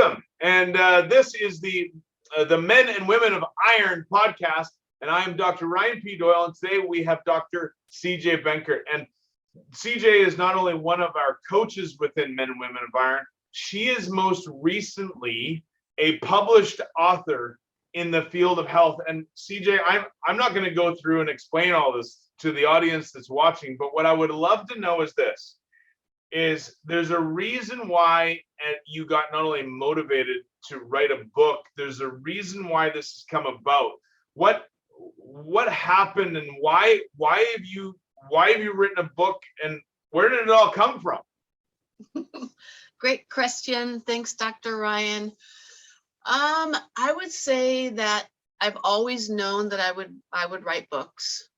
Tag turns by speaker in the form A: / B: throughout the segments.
A: Welcome, and this is the Men and Women of Iron podcast, and I am Dr. Ryan P. Doyle, and today we have Dr. CJ Benkert, and CJ is not only one of our coaches within Men and Women of Iron, she is most recently a published author in the field of health. And CJ, I'm not going to go through and explain all this to the audience that's watching, but what I would love to know is this. There's a reason why you got not only motivated to write a book, there's a reason why this has come about. What happened, and why have you written a book, and where did it all come from?
B: Great question. Thanks, Dr. Ryan. I would say that I've always known that I would write books.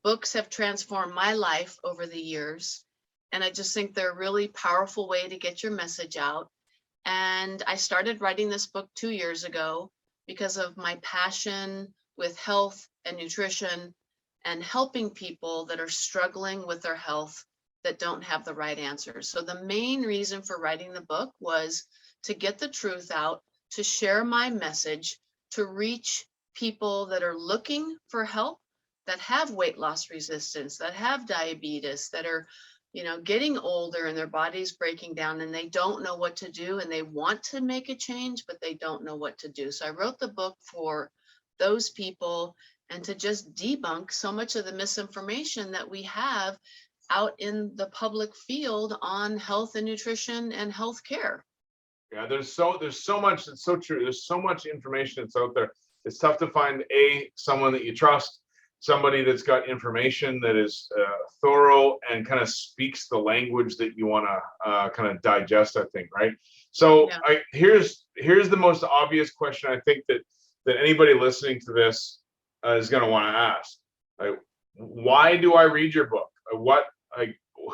B: Books have transformed my life over the years. And I just think they're a really powerful way to get your message out. And I started writing this book 2 years ago because of my passion with health and nutrition and helping people that are struggling with their health that don't have the right answers. So the main reason for writing the book was to get the truth out, to share my message, to reach people that are looking for help, that have weight loss resistance, that have diabetes, that are getting older and their body's breaking down and they don't know what to do and they want to make a change, but they don't know what to do. So I wrote the book for those people and to just debunk so much of the misinformation that we have out in the public field on health and nutrition and health care.
A: Yeah, there's so much. It's so true. There's so much information that's out there. It's tough to find someone that you trust, somebody that's got information that is thorough and kind of speaks the language that you want to kind of digest, I think, right? So yeah. Here's the most obvious question I think that anybody listening to this is going to want to ask. Why do I read your book?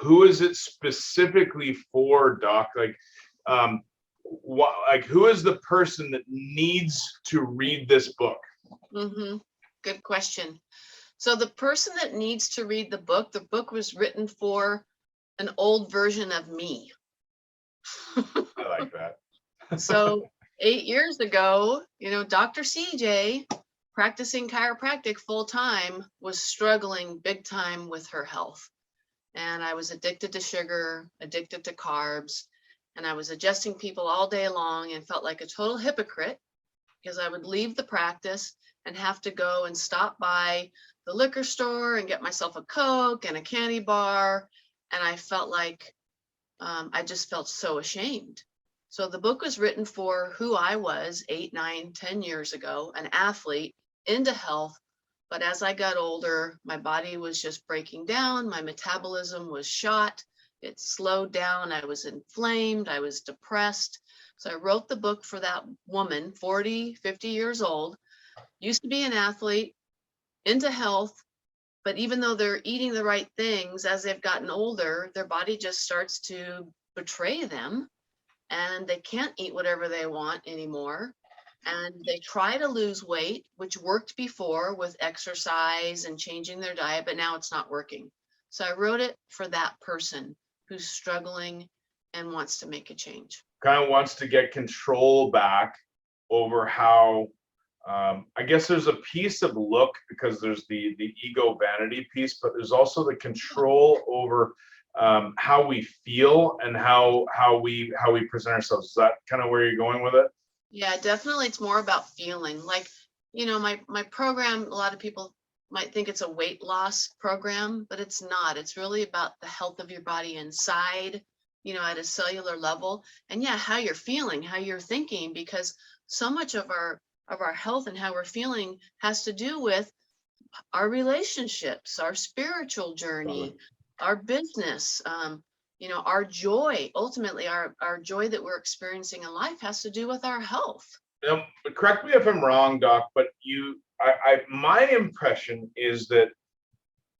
A: Who is it specifically for, Doc? Who is the person that needs to read this book?
B: Mm-hmm. Good question. So the person that needs to read the book was written for an old version of me.
A: I like that.
B: So 8 years ago, Dr. CJ, practicing chiropractic full time, was struggling big time with her health. And I was addicted to sugar, addicted to carbs, and I was adjusting people all day long and felt like a total hypocrite because I would leave the practice and have to go and stop by the liquor store and get myself a Coke and a candy bar. And I felt like I just felt so ashamed. So the book was written for who I was 8, 9, 10 years ago, an athlete into health. But as I got older, my body was just breaking down. My metabolism was shot. It slowed down. I was inflamed. I was depressed. So I wrote the book for that woman, 40, 50 years old, used to be an athlete, into health, but even though they're eating the right things, as they've gotten older, their body just starts to betray them and they can't eat whatever they want anymore. And they try to lose weight, which worked before with exercise and changing their diet, but now it's not working. So I wrote it for that person who's struggling and wants to make a change.
A: Kind of wants to get control back over how, I guess there's a piece of look, because there's the ego vanity piece, but there's also the control over how we feel and how we present ourselves. Is that kind of where you're going with it?
B: Yeah, definitely. It's more about feeling like, my program, a lot of people might think it's a weight loss program, but it's not. It's really about the health of your body inside, at a cellular level, and how you're feeling, how you're thinking, because so much of our health and how we're feeling has to do with our relationships, our spiritual journey, our business, our joy. Ultimately, our joy that we're experiencing in life has to do with our health.
A: Correct me if I'm wrong, Doc, but my impression is that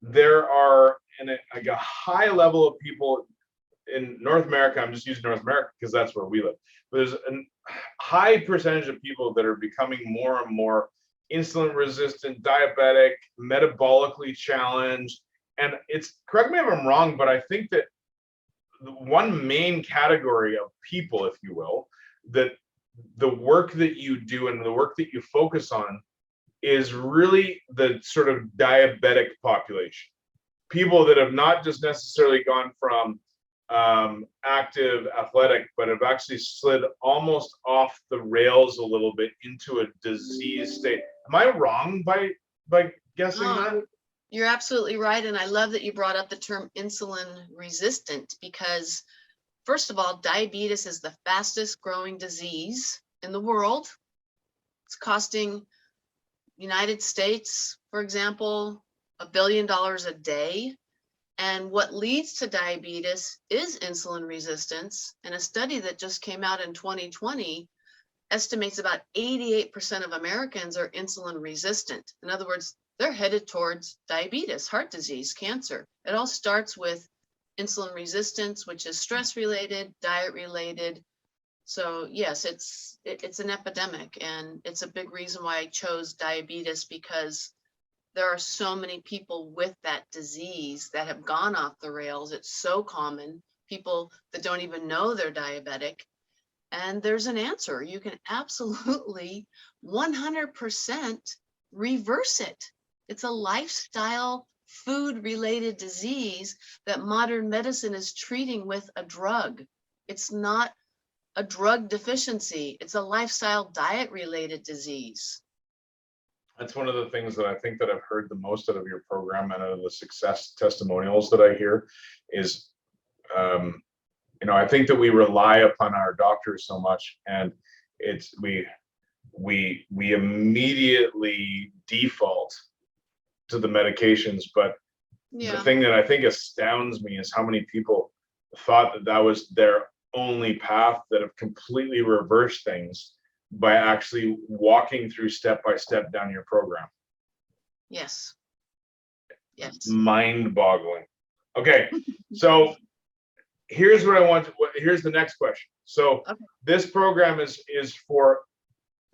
A: there are a high level of people in North America. I'm just using North America because that's where we live. There's a high percentage of people that are becoming more and more insulin resistant, diabetic, metabolically challenged. And correct me if I'm wrong, but I think that one main category of people, if you will, that the work that you do and the work that you focus on is really the sort of diabetic population. People that have not just necessarily gone from active athletic, but have actually slid almost off the rails a little bit into a disease state. Am I wrong by guessing that?
B: You're absolutely right. And I love that you brought up the term insulin resistant, because first of all, diabetes is the fastest growing disease in the world. It's costing United States, for example, $1 billion a day. And what leads to diabetes is insulin resistance. And a study that just came out in 2020 estimates about 88% of Americans are insulin resistant. In other words, they're headed towards diabetes, heart disease, cancer. It all starts with insulin resistance, which is stress related, diet related. So yes, it's an epidemic, and it's a big reason why I chose diabetes, because there are so many people with that disease that have gone off the rails. It's so common, people that don't even know they're diabetic. And there's an answer. You can absolutely 100% reverse it. It's a lifestyle, food-related disease that modern medicine is treating with a drug. It's not a drug deficiency. It's a lifestyle, diet-related disease.
A: That's one of the things that I think that I've heard the most out of your program and out of the success testimonials that I hear is, I think that we rely upon our doctors so much, and we immediately default to the medications. But the thing that I think astounds me is how many people thought that was their only path, that have completely reversed things by actually walking through step by step down your program.
B: Yes. Yes.
A: Mind-boggling. Okay, so here's what I want. Here's the next question. So this program is for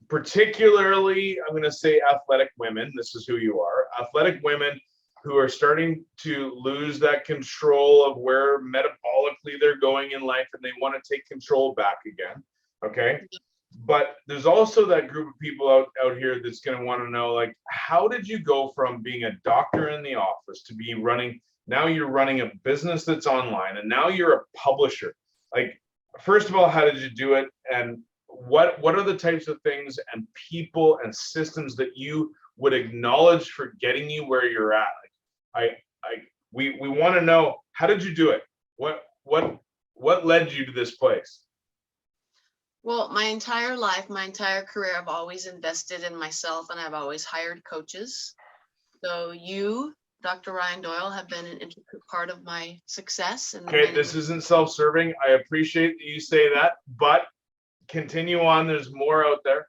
A: particularly, I'm going to say, athletic women. This is who you are. Athletic women who are starting to lose that control of where metabolically they're going in life, and they want to take control back again. Okay. But there's also that group of people out here that's going to want to know, like, how did you go from being a doctor in the office to be now you're running a business that's online, and now you're a publisher? Like, first of all, how did you do it? And what are the types of things and people and systems that you would acknowledge for getting you where you're at? We want to know, how did you do it? What led you to this place?
B: Well, my entire life, my entire career, I've always invested in myself, and I've always hired coaches. So you, Dr. Ryan Doyle, have been an intricate part of my success.
A: Okay, this isn't self-serving. I appreciate that you say that, but continue on. There's more out there.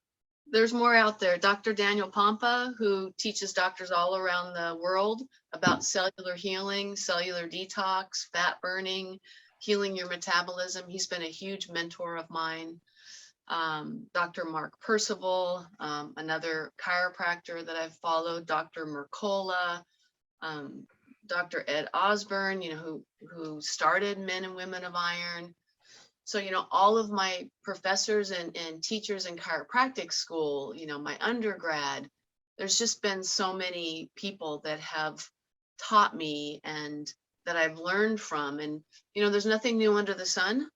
B: There's more out there. Dr. Daniel Pompa, who teaches doctors all around the world about cellular healing, cellular detox, fat burning, healing your metabolism. He's been a huge mentor of mine. Dr. Mark Percival, another chiropractor that I've followed, Dr. Mercola, Dr. Ed Osborne, who started Men and Women of Iron. So, all of my professors and teachers in chiropractic school, my undergrad, there's just been so many people that have taught me and that I've learned from. And, there's nothing new under the sun.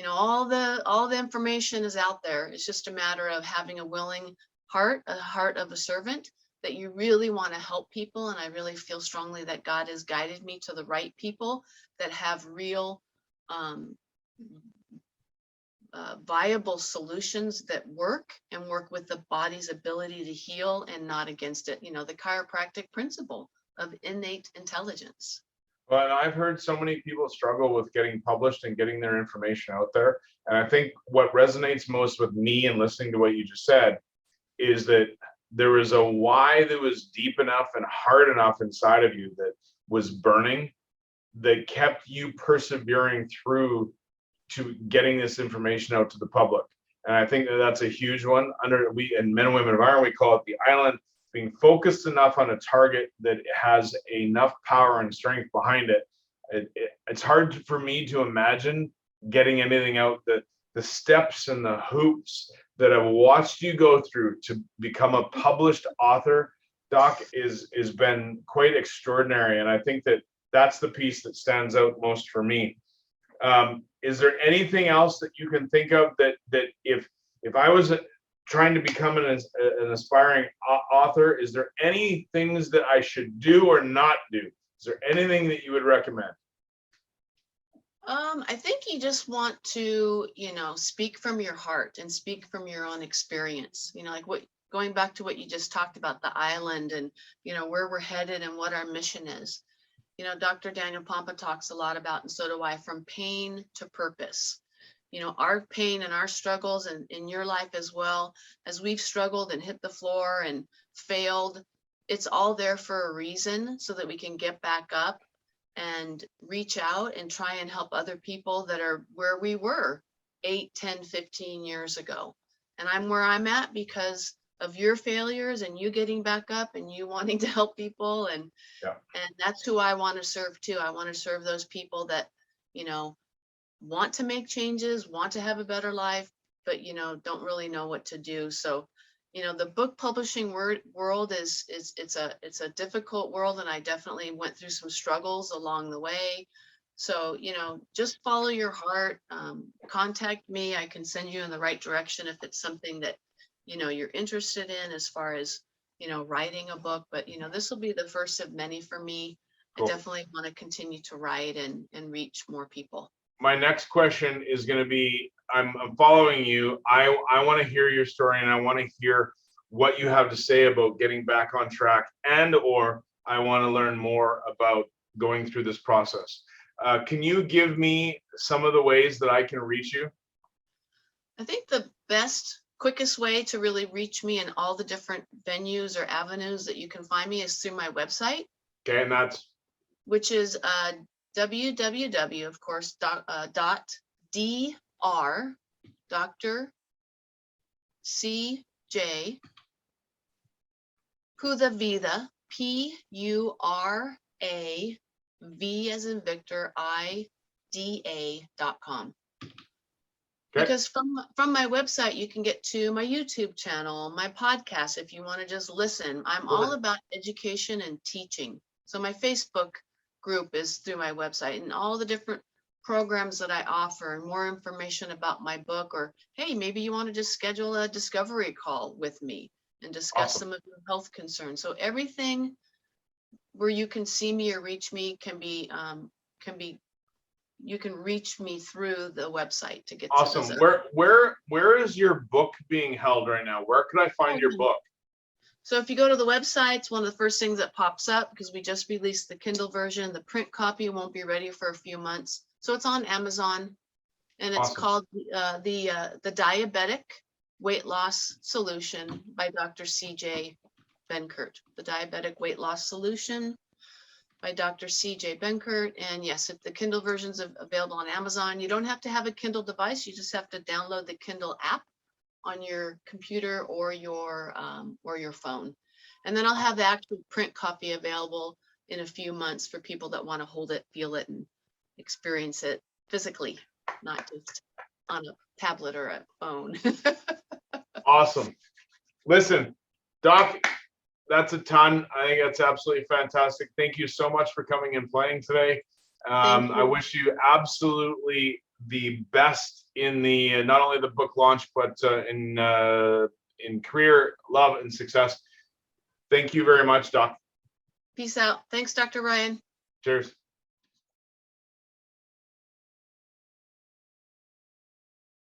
B: All the information is out there. It's just a matter of having a willing heart, a heart of a servant, that you really want to help people. And I really feel strongly that God has guided me to the right people that have real viable solutions that work and work with the body's ability to heal and not against it. The chiropractic principle of innate intelligence.
A: Well, and I've heard so many people struggle with getting published and getting their information out there. And I think what resonates most with me and listening to what you just said is that there was a why that was deep enough and hard enough inside of you that was burning, that kept you persevering through to getting this information out to the public. And I think that's a huge one. In Men and Women of Iron, we call it the island. Being focused enough on a target that has enough power and strength behind it. It's hard for me to imagine getting anything out, the steps and the hoops that I've watched you go through to become a published author, Doc, is been quite extraordinary. And I think that that's the piece that stands out most for me. Is there anything else that you can think of that if I was trying to become an aspiring author, is there any things that I should do or not do? Is there anything that you would recommend?
B: I think you just want to, speak from your heart and speak from your own experience. Like going back to what you just talked about, the island and, where we're headed and what our mission is. Dr. Daniel Pompa talks a lot about, and so do I, from pain to purpose. Our pain and our struggles, and in your life as well, as we've struggled and hit the floor and failed, it's all there for a reason, so that we can get back up and reach out and try and help other people that are where we were 8, 10, 15 years ago. And I'm where I'm at because of your failures and you getting back up and you wanting to help people. And that's who I want to serve too. I want to serve those people that, want to make changes, want to have a better life, but, don't really know what to do. So, the book publishing world it's a difficult world, and I definitely went through some struggles along the way. So, just follow your heart, contact me. I can send you in the right direction if it's something that, you're interested in as far as, writing a book. But, this will be the first of many for me. Cool. I definitely want to continue to write and reach more people.
A: My next question is going to be, I'm following you. I want to hear your story, and I want to hear what you have to say about getting back on track, and or I want to learn more about going through this process. Can you give me some of the ways that I can reach you?
B: I think the quickest way to really reach me in all the different venues or avenues that you can find me is through my website.
A: Okay, and that's?
B: Which is www, of course, .dr, Dr. C.J. Pura Vida, P-U-R-A, V as in Victor, I-D-A.com. Okay. Because from my website, you can get to my YouTube channel, my podcast, if you want to just listen. I'm all about education and teaching. So my Facebook group is through my website, and all the different programs that I offer, and more information about my book, or hey, maybe you want to just schedule a discovery call with me and discuss some of your health concerns. So everything where you can see me or reach me can be you can reach me through the website to get
A: awesome.
B: To
A: where is your book being held right now? Where can I find your book?
B: So if you go to the website, it's one of the first things that pops up, because we just released the Kindle version. The print copy won't be ready for a few months. So it's on Amazon, and it's called the Diabetic Weight Loss Solution by Dr. C.J. Benkert. The Diabetic Weight Loss Solution by Dr. C.J. Benkert. And yes, the Kindle version's available on Amazon. You don't have to have a Kindle device. You just have to download the Kindle app on your computer or your phone. And then I'll have the actual print copy available in a few months for people that want to hold it, feel it, and experience it physically, not just on a tablet or a phone.
A: Awesome. Listen, Doc, that's a ton. I think that's absolutely fantastic. Thank you so much for coming and playing today. I wish you absolutely the best in the not only the book launch, but in career, love, and success. Thank you very much, Doc.
B: Peace out. Thanks, Dr. Ryan.
A: Cheers.